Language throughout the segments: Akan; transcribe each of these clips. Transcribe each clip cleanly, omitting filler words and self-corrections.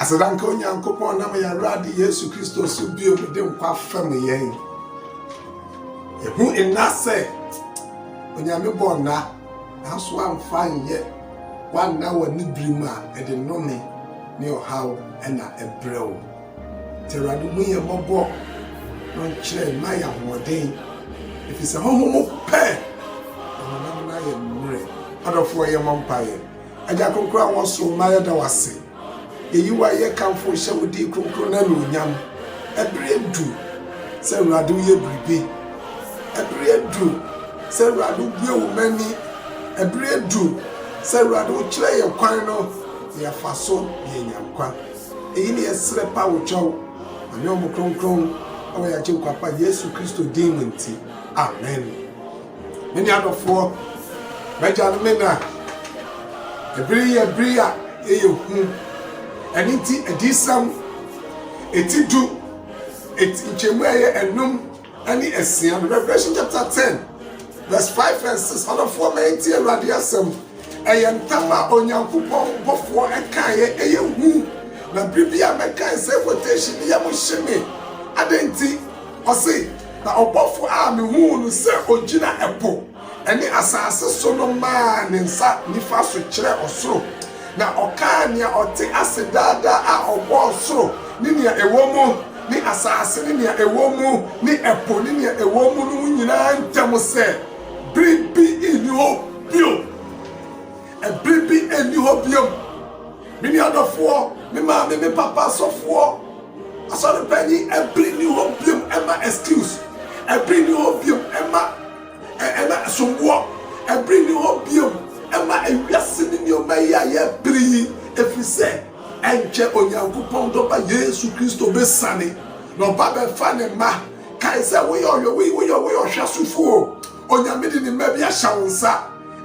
Asadanka Onyankopon na ya Awurade Yesu Kristo so bio mu de nkwa fam yen. Ehu enase Onyame bona aso amfa nye wanna wani brima e de nome ne ohaw na ebrew. Teradu mu ye bobo no nkyere ma ya hoden. Ifise hohomo pe na ye mure. Adofo ye mompaye. Aja konkra won so ma ya da wase. Yeyiwa ye kamfo hyewudi konkro na no nyam. Ebre du se Awurade ye bribe. Ebre du se Awurade bue wo mani. Ebre du se Awurade wo kire ye kwan no ye faso ye nyankwa. Eyi ne yesre pa wo twaw. Anyo mo konkron awo ya je kwapa Yesu Kristo din nti. Amen. Meni adofo meja no mena. Ebre ya hu. Aniti edisam etidu etichemu enum ani esian. Revelation chapter 10 verse 5 and 6 for menti Awurade asem eyentama Onyankopon bofo ekaye eyehu na bibia mekan say quotation ya mo hyeme adenti ose na obofo a mehu no se ogina epo ene asase so no ma ne nsa nifa so kire osoro na okania ote asedada a obo soro ni nia ewomu ni asase ni nia ewomu ni epo ni nia ewomu no nyina ntem se bribi eniho bio e bribi eniho bio mini adofo me ma me papa sofo asore pani e bribi ho bio ema excuse e bribi ho bio ema somwo e bribi ho bio ema ewiase ni omaya ye bri efise enche Onyankopon do ba Yesu Kristo besane no ba be fa ne ma kai se we yo hwasufo Onyame di ne ma bi ahya wonsa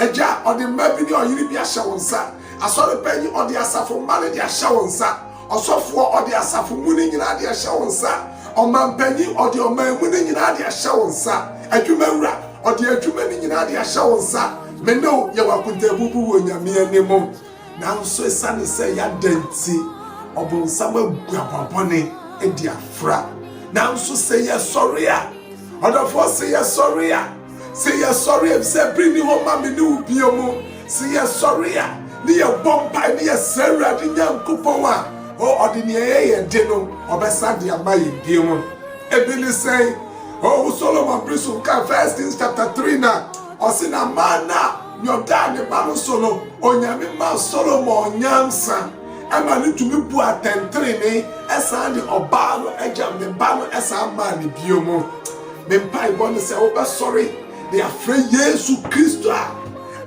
eja odi ma bi ni oyiri bi ahya wonsa asore panyi odi asafo male di ahya wonsa osofo odi asafo mu ni nyina di ahya wonsa omampanyi odi omamu ni nyina di ahya wonsa adwumawura odi adwuma ni nyina di ahya wonsa meno ye wakunta bubu wo Nyame animo nanso esane se ya danti obonsam aguababone edi afra nanso se ye sorry a odofo se ye sorry a se ye sorry se bring you home me ni ubiomo se ye sorry a ni ye bompa ni ye serra di Nyankopon a o odini ye de no obesa de amaye biomo ebili say oh Solomon Brisu ka 1 Kings chapter 3 na osina mana nyodane banu solo Onyame ma Solomon nyansa ama ni tumi bu atentre ni esa de oba no eja me ba no esa ma ni biomo me mpai bon se wo be sorry they are free Yesu Kristo a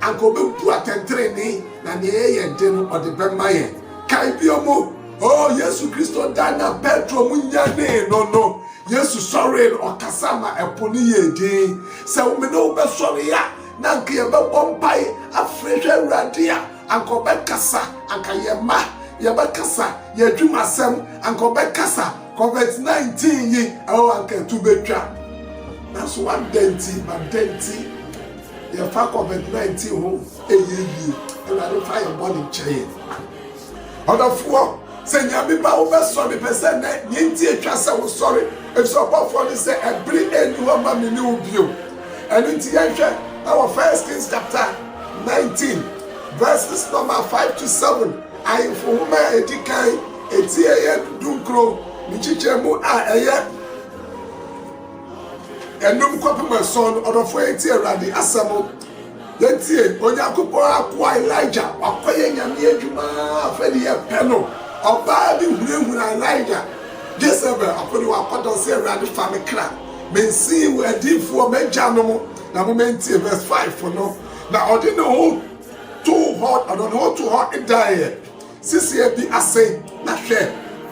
anko be bu atentre ni na ne ye de no ode be maye kai biomo oh Yesu Kristo dana Petro munyane no Yesu sorry o kasama eponi ye din se wo me no be sorry ya nanke ye be bompai afrehwe Awurade a anko be kasa anka ye ma ye be kasa ye dwumasem anko be kasa COVID-19 yi awo anka tu betwa na so one denti ba denti ye fa COVID-19 ho eyeyi Awurade fa ye body chain odafo se Nyame ba wo be so be person na nyenti etwa se wo sorry if so for say every end wo ma me ni ubio and nti ye hwe our 1 Kings chapter 19 verses number 5 to 7 I for whom edikai etie ye dunkro ni chichemu a eye enum kopema son odofo etie Awurade asemo yetie Onyankopon akwa Elijah akoye Nyame adwuma afedi ye peno oba bi hurehura Elijah Jezebel akodi wakodo se Awurade fa me kra mensi we adifo mejanom na moment verse 5 for no na odi no hold too hot I don't know too hot die sisi bi ase na hwe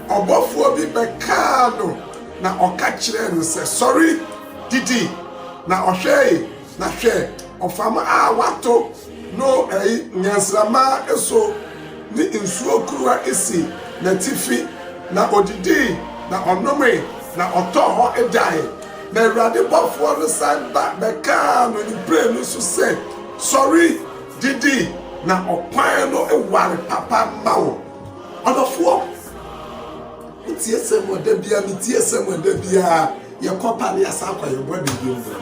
obofo bi beka no na oka kire no se sorry didi na ohwe na hwe ofama a wato no nyansrama eso ni nsuo kruwa esi na tifi na odidi na onome na otoho die na Awurade bofo no sanda beka no ni pray no so say sorry didi na okwan no eware papa mawo odofo tie semo da bia me tie semo da bia ye kopa ne asa akwa ye body bi mbra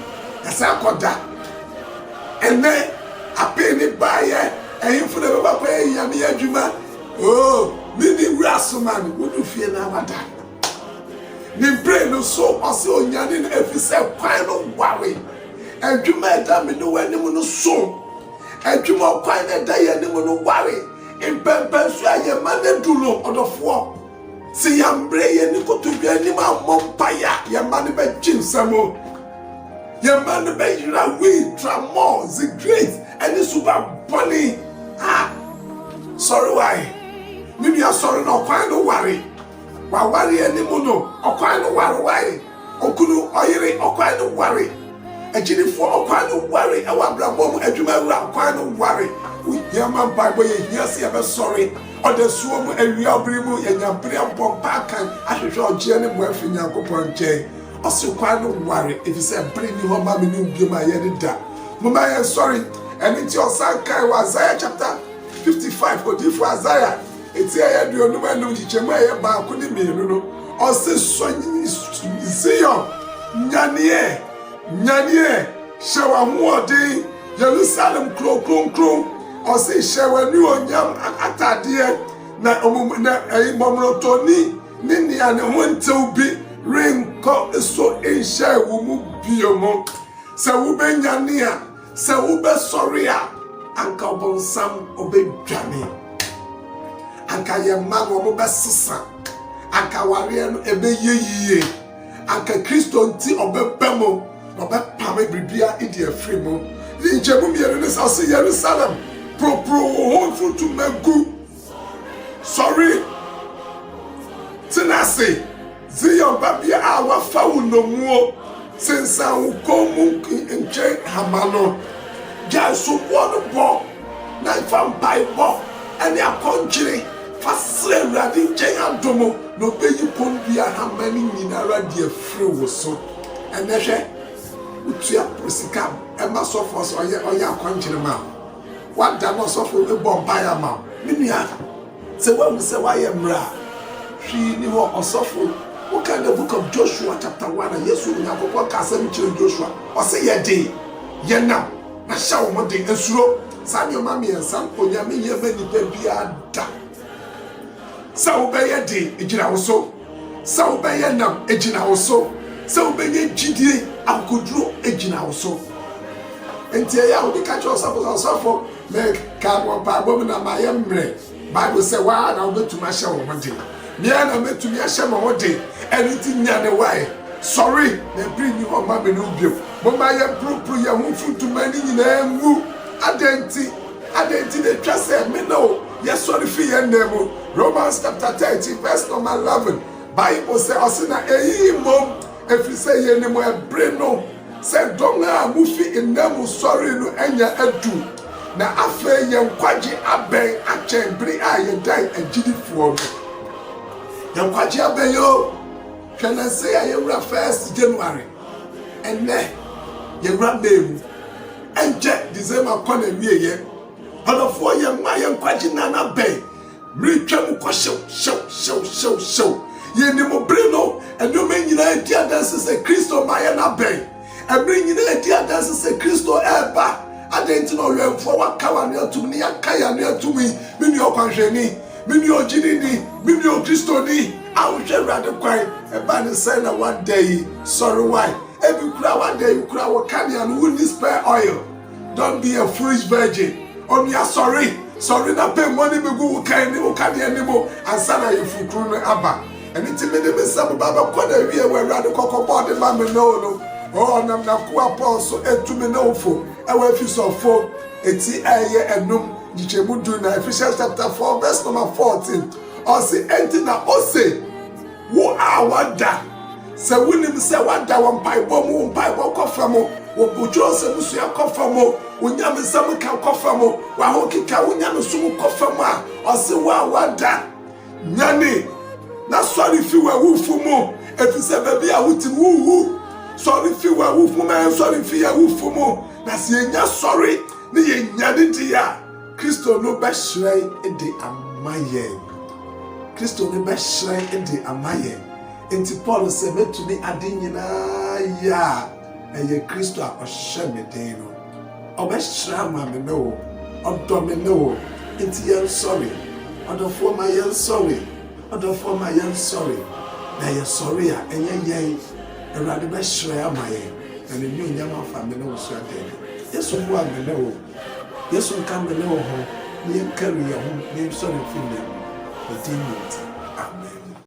asa akoda ene apeni baye ehimfu na baba kwa ya me adwuma oh me di rasoman wodu fie na wada ni brain no so ose onyane na efise kwan no ware adwuma da me no wani mu no so adwuma kwan na da ye ni mu no ware impempen so aye mane dulo odofo si yambre ye ni kotodwa ni ma mompaya ye mane be chinsamo ye mane be yira we tramo the great and the super bunny sorry why me you sorry no kwan no worry wa worry ani mu no okwan no worry why okunu oyire okwan no worry agiri fo okwan no worry e wa brabom adwuma wura okwan no worry we man bible ye here say be sorry oda suo mu awia brimu ye nyampre bompa kan ahwehwe ogie ne mo afi Nyankopon nche osi kwan no worry if you say bring me home ma me no bi ma ye de da mo ma ye sorry and it's your son kai wa Isaiah chapter 55 odi for Isaiah eti ya do no ma no chichema ye ba ko ni me no osi so Zion nyanie shewa huodi Jerusalem kro osi shewa ni onyam atade na momrotoni ni ane wonte bi renko so insha wo mu biomo se wo benyane a se wo be sorry a anka obonsam obedwane anka ye mago mo be sesa anka ware no ebe yeyiye anka Kristo nti obebemo obepame bibia idi afri mo injemu miere ne sa se Jerusalem pro hon to megu sorry tinase Zion babia awa fawu no muo sensa wo komu nche hamano ja so bo na fampai bo ani akonjire fasre radi nche adomo no beyi pondua hamani nyinara die free wo so enehwe utua prosika e ma so for so oya akonjire ma wada no so for e bomba ya ma minua se wa se wa ye mra hwi ni ho osofo. Look at the book of Joshua chapter 1 and yes, we have a castle Joshua. Or say ye day, ye now. Na show one day and slow. San your mammy and son for your many baby are da. So obey a day, ejina also. So obey a nam, ejina also. So obey a GD, I could draw ejina also. And tell you, we catch yourself as also make come on by woman and my embrace. Bible say, why I'll go to my show one day. Miana met to me a shame one day. Anything near the way. Sorry, they bring you on my menubio. Mamma, pro, ya move to many in a move. Identity, the trust said, me no. Yes, sorry, fear and nemo. Romans chapter 30, verse number 11. Bible says, Osina, mom, if you say ye nemo a breno, said, don't move in nemo, sorry, no, and ya edu. Na afe ye kwaji aben achen bri a ye die and gidi for ye kwaji aben yo can I say I 1st January and ne ye grab name and jet December corner we ye other 4 year my kwaji nana ben bri twam kwashow show ye ni mo brino and you mean you dia dance say Kristo my na ben and bring you dia dance say Kristo eba adenti no we for wakawa ne atumi ya kaya ne atumi mini okwanhwani mini ogidini mini okristoni awhwe rade kwan e ba ne say na one day sorry why every kura one day you kura wakani and who need spare oil don't be a foolish virgin on ya sorry na pay money me go kan ni wakani animo ansana you fukuru no aba enti me de me sabu baba kwada wie we rade kokko de ma me no oh nam na ku apostle etumi na ofo ewa efisofo eti eye enum jichemu du na Ephesians chapter 4 verse number 14 or say enti na o say wo awada se wunim se wada won paibo mu paibo kofamo wo bujo se musu ya kofamo wonya me sam ka kofamo wa ho kika wonya me sum kofamo a o se wo awada nyane na sorry fi wa wufu mu efise baby a wutim wu sorry fi wa wufu man sorry fi ya wufu mu na se nya sorry ni ye nya de dia Kristo no be hrai e de amaye Kristo ne bɛhyerɛn de ama yɛn. Enti Paul sɛ metumi ade nyinaa yɛ a ɛyɛ Kristo a ɔhyɛ me den no. Ɔbɛhyerɛn ama me ne wo. Ɔdɔ me ne wo. Enti yɛnsɔre. Ɔdɔfoɔ ma yɛnsɔre. Ɔdɔfoɔ ma yɛnsɔre. Na yɛsɔre a ɛnyɛ yɛn. Awurade bɛhyerɛn ama yɛn. Na ne nyonyam afa me ne wo so adan. Yesu bo a me ne wo. Yesu nka me ne wo ho. Ne yɛnkari yɛn ho. Ne yɛnsɔre mfiri yɛn ho.